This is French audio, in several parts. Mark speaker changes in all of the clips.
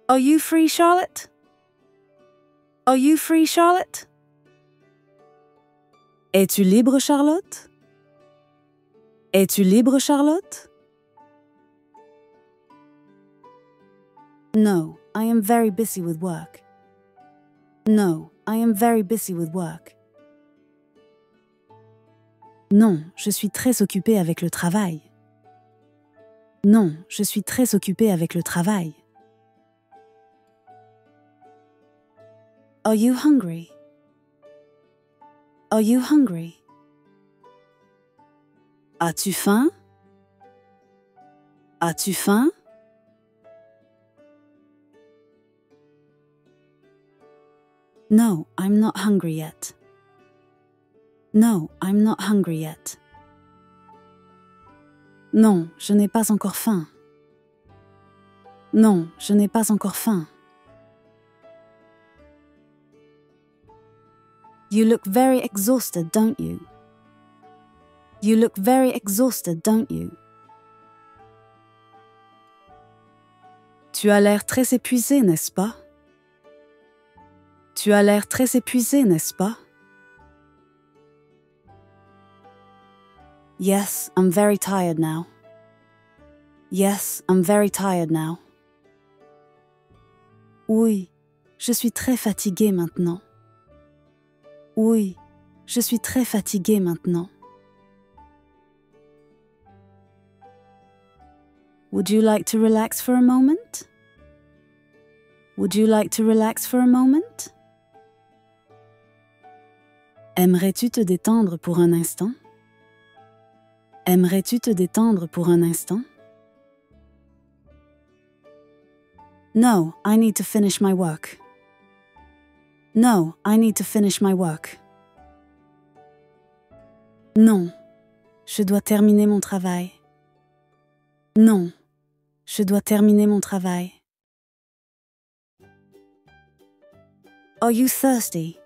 Speaker 1: Are you free, Charlotte? Are you free, Charlotte? Es-tu libre, Charlotte? Es-tu libre, Charlotte? No, I am very busy with work. No, I am very busy with work. Non, je suis très occupée avec le travail. Non, je suis très occupée avec le travail. Are you hungry? Are you hungry? As-tu faim? As-tu faim? No, I'm not hungry yet. No, I'm not hungry yet. Non, je n'ai pas encore faim. Non, je n'ai pas encore faim. You look very exhausted, don't you? You look very exhausted, don't you? Tu as l'air très épuisé, n'est-ce pas? Tu as l'air très épuisé, n'est-ce pas? Yes, I'm very tired now. Yes, I'm very tired now. Oui, je suis très fatiguée maintenant. Oui, je suis très fatiguée maintenant. Would you like to relax for a moment? Would you like to relax for a moment? Aimerais-tu te détendre pour un instant? Aimerais-tu te détendre pour un instant? No, I need to finish my work. No, I need to finish my work. Non, je dois terminer mon travail. Non, je dois terminer mon travail. Are you thirsty?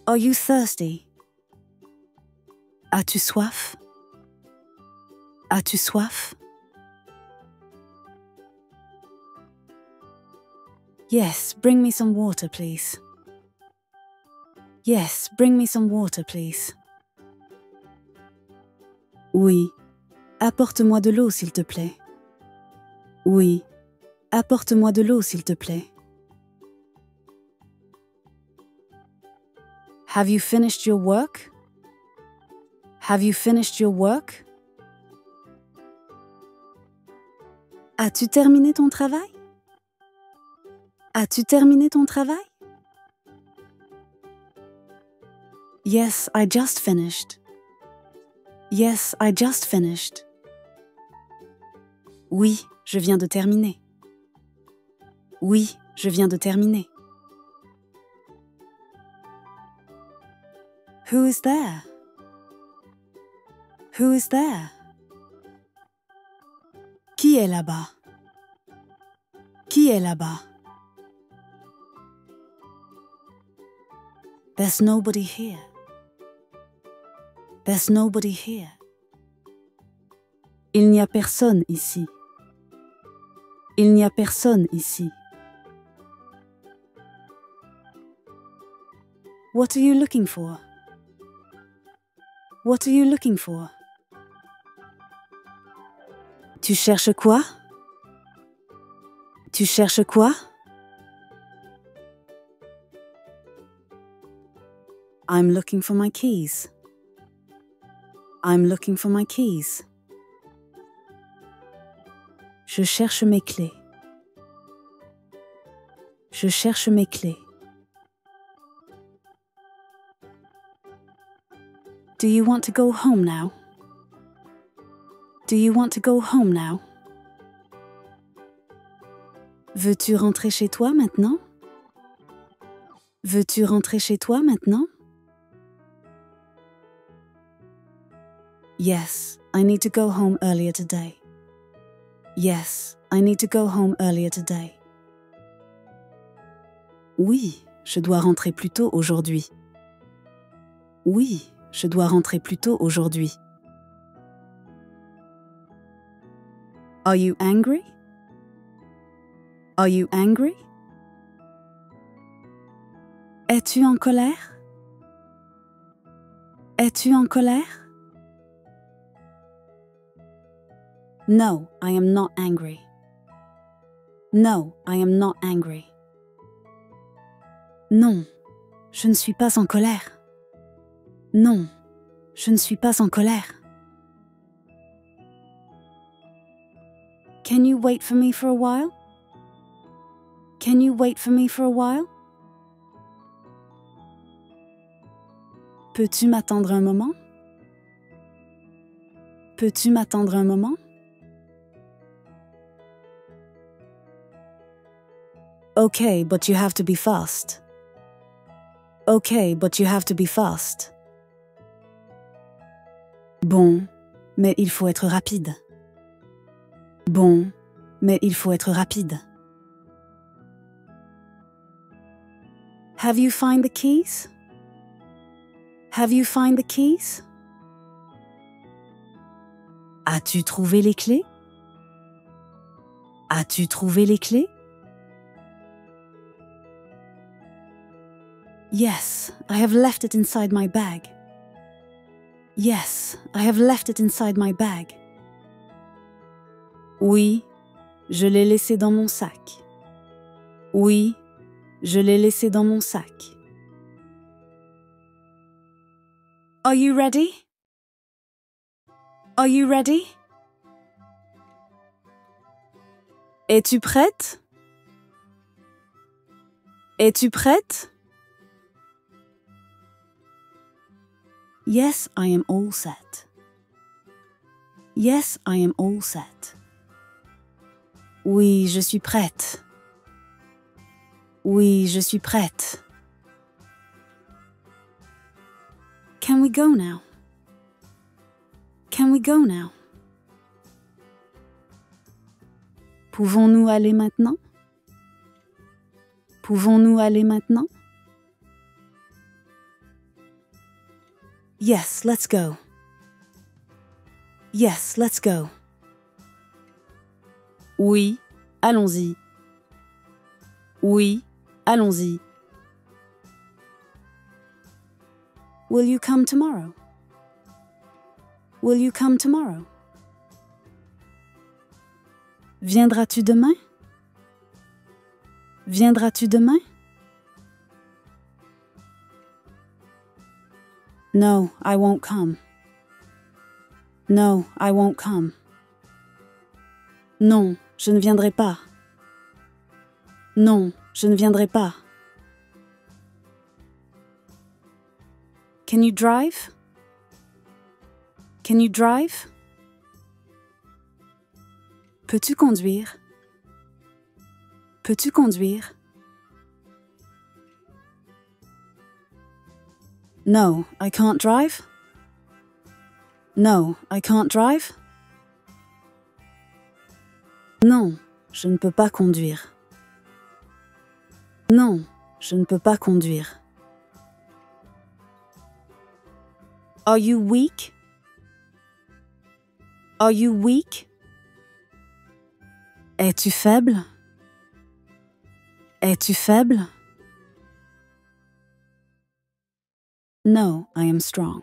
Speaker 1: Are you thirsty? As-tu soif? As-tu soif? Yes, bring me some water, please. Yes, bring me some water, please. Oui, apporte-moi de l'eau, s'il te plaît. Oui, apporte-moi de l'eau, s'il te plaît. Have you finished your work? Have you finished your work? As-tu terminé ton travail? As-tu terminé ton travail? Yes, I just finished. Yes, I just finished. Oui, je viens de terminer. Oui, je viens de terminer. Who is there? Who is there? Qui est là-bas? Qui est là-bas? There's nobody here. There's nobody here. Il n'y a personne ici. Il n'y a personne ici. What are you looking for? What are you looking for? Tu cherches quoi? Tu cherches quoi? I'm looking for my keys. I'm looking for my keys. Je cherche mes clés. Je cherche mes clés. Do you want to go home now? Do you want to go home now? Veux-tu rentrer chez toi maintenant? Veux-tu rentrer chez toi maintenant? Yes, I need to go home earlier today. Yes, I need to go home earlier today. Oui, je dois rentrer plus tôt aujourd'hui. Oui, je dois rentrer plus tôt aujourd'hui. Are you angry? Are you angry? Es-tu en colère? Es-tu en colère? No, I am not angry. No, I am not angry. Non, je ne suis pas en colère. Non, je ne suis pas en colère. Can you wait for me for a while? Can you wait for me for a while? Peux-tu m'attendre un moment? Peux-tu m'attendre un moment? Okay, but you have to be fast. Okay, but you have to be fast. Bon, mais il faut être rapide. Bon, mais il faut être rapide. Have you find the keys? Have you find the keys? As-tu trouvé les clés? As-tu trouvé les clés? Yes, I have left it inside my bag. Yes, I have left it inside my bag. Oui, je l'ai laissé dans mon sac. Oui, je l'ai laissé dans mon sac. Are you ready? Are you ready? Es-tu prête? Es-tu prête? Yes, I am all set. Yes, I am all set. Oui, je suis prête. Oui, je suis prête. Can we go now? Can we go now? Pouvons-nous aller maintenant? Pouvons-nous aller maintenant? Yes, let's go. Yes, let's go. Oui, allons-y. Oui, allons-y. Will you come tomorrow? Will you come tomorrow? Viendras-tu demain? Viendras-tu demain? No, I won't come. No, I won't come. Non, je ne viendrai pas. Non, je ne viendrai pas. Can you drive? Can you drive? Peux-tu conduire? Peux-tu conduire? No, I can't drive. No, I can't drive. Non, je ne peux pas conduire. Non, je ne peux pas conduire. Are you weak? Are you weak? Es-tu faible? Es-tu faible? No, I am strong.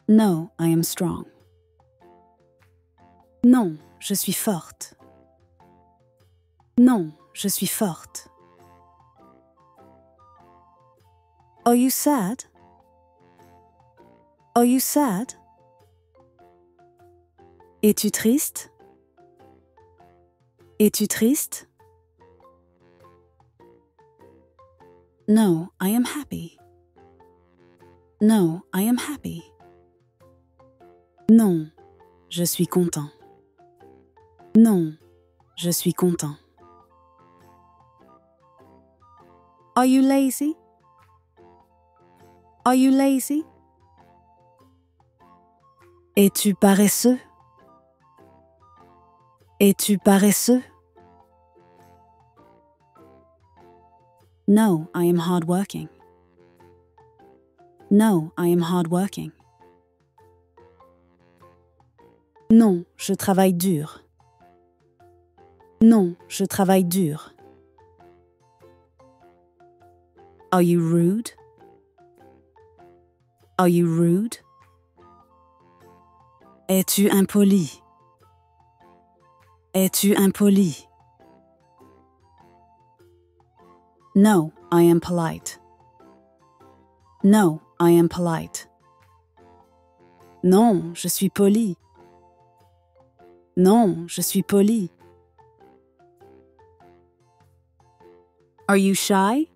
Speaker 1: No, I am strong. Non, je suis forte. Non, je suis forte. Are you sad? Are you sad? Es-tu triste? Es-tu triste? No, I am happy. No, I am happy. Non, je suis content. Non, je suis content. Are you lazy? Are you lazy? Es-tu paresseux? Es-tu paresseux? No, I am hardworking. No, I am hardworking. Non, je travaille dur. Non, je travaille dur. Are you rude? Are you rude? Es-tu impoli? Es-tu impoli? No, I am polite. No, I am polite. Non, je suis poli. Non, je suis poli. Are you shy?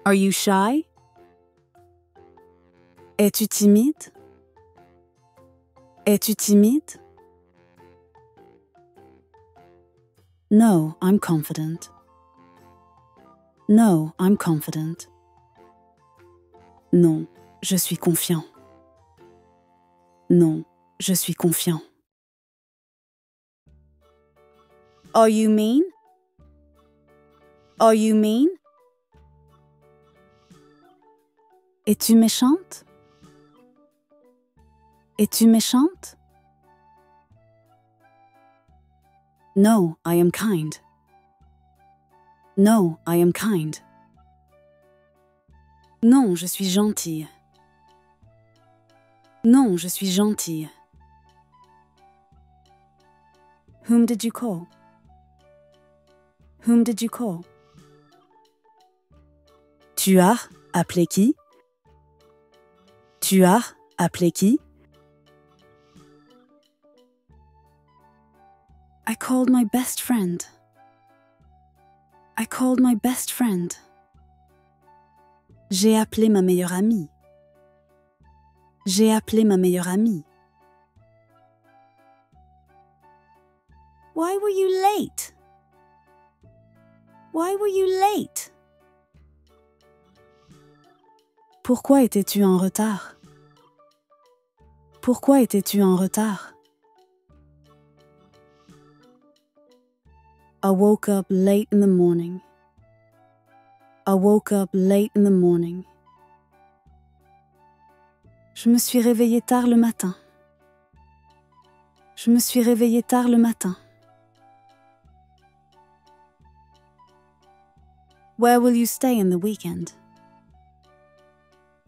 Speaker 1: Are you shy? Es-tu timide? Es-tu timide? No, I'm confident. No, I'm confident. Non, je suis confiant. Non, je suis confiant. Are you mean? Are you mean? Es-tu méchante? Es-tu méchante? No, I am kind. No, I am kind. Non, je suis gentille. Non, je suis gentille. Whom did you call? Whom did you call? Tu as appelé qui? Tu as appelé qui? I called my best friend. I called my best friend. J'ai appelé ma meilleure amie. J'ai appelé ma meilleure amie. Why were you late? Why were you late? Pourquoi étais-tu en retard? Pourquoi étais-tu en retard? I woke up late in the morning. I woke up late in the morning. Je me suis réveillée tard le matin. Je me suis réveillée tard le matin. Where will you stay in the weekend?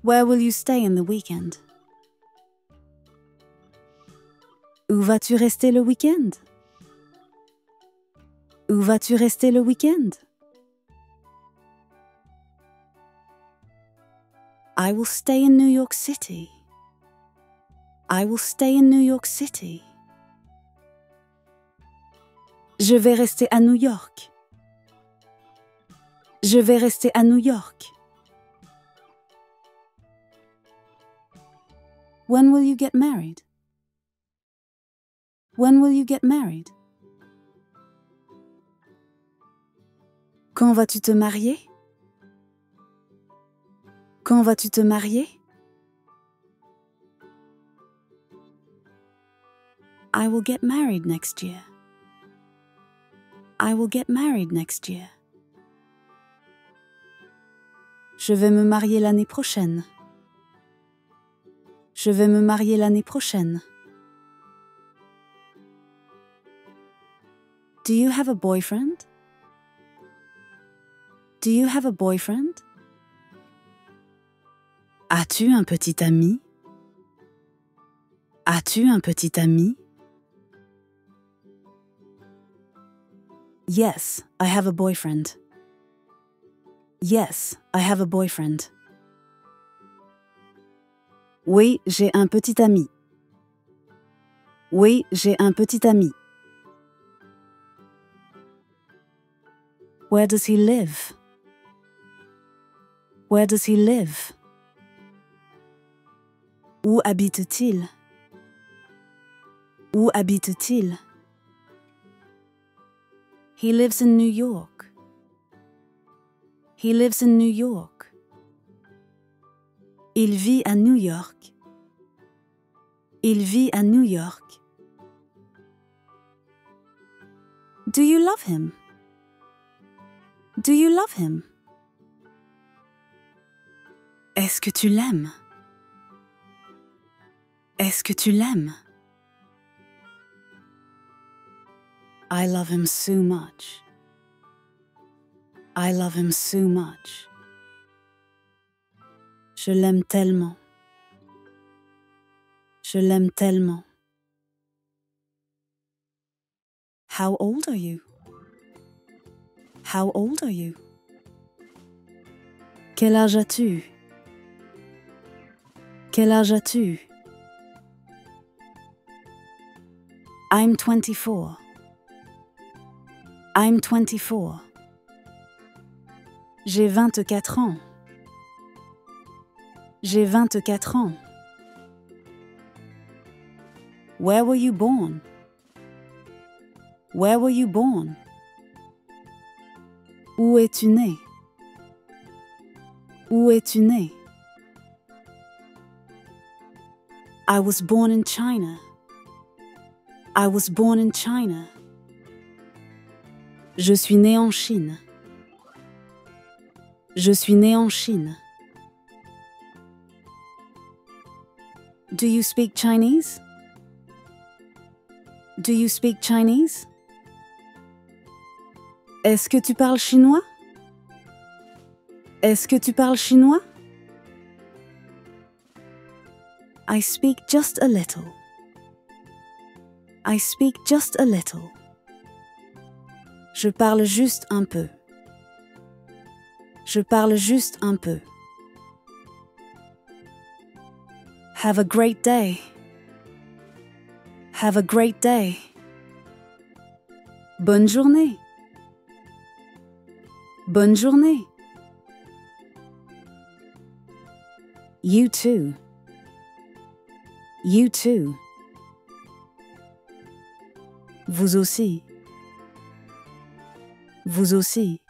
Speaker 1: Where will you stay in the weekend? Où vas-tu rester le week-end? Où vas-tu rester le week-end? I will stay in New York City. I will stay in New York City. Je vais rester à New York. Je vais rester à New York. When will you get married? When will you get married? Quand vas-tu te marier? Quand vas-tu te marier? I will get married next year. I will get married next year. Je vais me marier l'année prochaine. Je vais me marier l'année prochaine. Do you have a boyfriend? Do you have a boyfriend? As-tu un petit ami? As-tu un petit ami? Yes, I have a boyfriend. Yes, I have a boyfriend. Oui, j'ai un petit ami. Oui, j'ai un petit ami. Where does he live? Where does he live? Où habite-t-il? Où habite-t-il? He lives in New York. He lives in New York. Il vit à New York. Il vit à New York. Do you love him? Do you love him? Est-ce que tu l'aimes? Est-ce que tu l'aimes? I love him so much. I love him so much. Je l'aime tellement. Je l'aime tellement. How old are you? How old are you? Quel âge as-tu? Quel âge as-tu? I'm 24. I'm 24. J'ai 24 ans. J'ai 24 ans. Where were you born? Where were you born? Où es-tu né? Où es-tu né? I was born in China. I was born in China. Je suis né en Chine. Je suis né en Chine. Do you speak Chinese? Do you speak Chinese? Est-ce que tu parles chinois? Est-ce que tu parles chinois? I speak just a little. I speak just a little. Je parle juste un peu. Je parle juste un peu. Have a great day. Have a great day. Bonne journée. Bonne journée. You too. You too. Vous aussi. Vous aussi.